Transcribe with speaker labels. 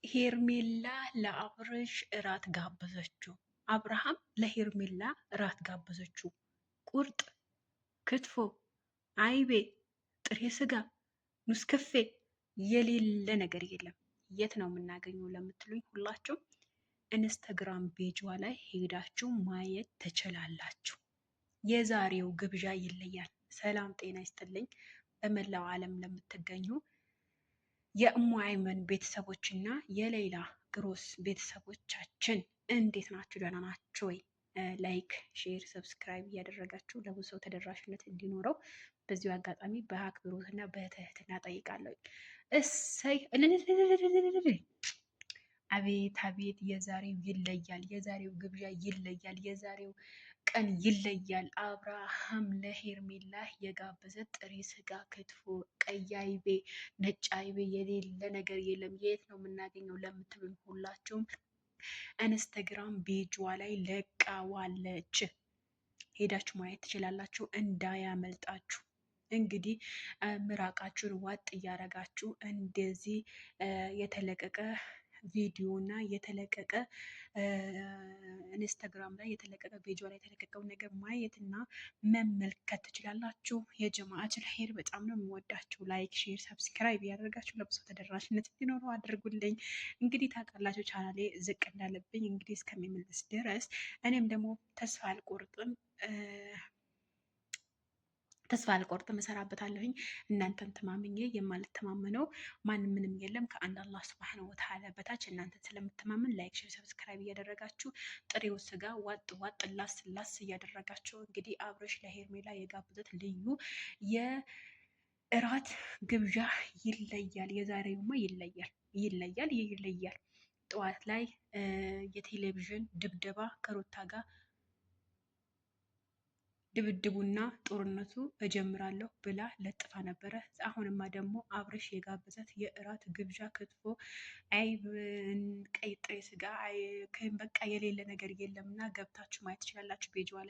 Speaker 1: ሄርሜላ ለአብርሽ እራት ጋበዘችው። አብርሃም ለሄርሜላ እራት ጋበዘችው። ቁርጥ፣ ክትፎ፣ አይቤ፣ ጥሬ ስጋ፣ ኑስክፌ የሌለ ነገር የለም። የት ነው የምናገኘው ለምትሉኝ ሁላችሁም ኢንስታግራም ቤጇ ላይ ሄዳችሁ ማየት ትችላላችሁ። የዛሬው ግብዣ ይለያል። ሰላም ጤና ይስጥልኝ። በመላው ዓለም ለምትገኙ የእሙ አይመን ቤተሰቦችና የሌላ ግሮስ ቤተሰቦቻችን እንዴት ናችሁ? ደህና ናችሁ ወይ? ላይክ፣ ሼር፣ ሰብስክራይብ እያደረጋችሁ ለብዙ ሰው ተደራሽነት እንዲኖረው በዚሁ አጋጣሚ በአክብሮትና በትህትና ጠይቃለሁ። እሰይ! አቤት አቤት! የዛሬው ይለያል። የዛሬው ግብዣ ይለያል። የዛሬው ቀን ይለያል። አብርሃም ለሄርሜላ የጋበዘ ጥሬ ስጋ፣ ክትፎ፣ ቀይ አይቤ፣ ነጭ አይቤ የሌለ ነገር የለም። የት ነው የምናገኘው ለምትሉኝ ሁላችሁም ኢንስታግራም ቤጇ ላይ ለቃዋለች። ሄዳችሁ ማየት ትችላላችሁ፣ እንዳያመልጣችሁ። እንግዲህ ምራቃችሁን ዋጥ እያረጋችሁ እንደዚህ የተለቀቀ ቪዲዮ እና የተለቀቀ ኢንስታግራም ላይ የተለቀቀ ቪዲዮ ላይ የተለቀቀውን ነገር ማየት እና መመልከት ትችላላችሁ። የጀማዓቱል ኸይር በጣም ነው የምወዳችሁ። ላይክ፣ ሼር፣ ሰብስክራይብ ያደርጋችሁ ለብዙ ተደራሽነት እንዲኖረው አድርጉልኝ። እንግዲህ ታውቃላችሁ ቻናሌ ዝቅ እንዳለብኝ እንግዲህ እስከሚመለስ ድረስ እኔም ደግሞ ተስፋ አልቆርጥም እሰራበታለሁኝ። እናንተን ተማምኜ የማልተማመነው ማንም ምንም የለም ከአንድ አላህ ሱብሃነሁ ወተዓላ በታች እናንተን ስለምተማመን ላይክ፣ ሼር፣ ሰብስክራይብ እያደረጋችሁ ጥሬው ስጋ ዋጥ ዋጥ ላስ ላስ እያደረጋችሁ እንግዲህ አብርሽ ለሄርሜላ የጋበዘት ልዩ የእራት ግብዣ ይለያል። የዛሬውማ ይለያል። ጠዋት ላይ የቴሌቪዥን ድብደባ ከሩታ ጋር ድብድቡና ጦርነቱ እጀምራለሁ ብላ ለጥፋ ነበረ። አሁንማ ደግሞ አብርሽ የጋበዛት የእራት ግብዣ ክትፎ፣ አይብ፣ ቀይ ጥሬ ስጋ በቃ የሌለ ነገር የለምና ገብታችሁ ማየት ትችላላችሁ ቤጇ ላይ።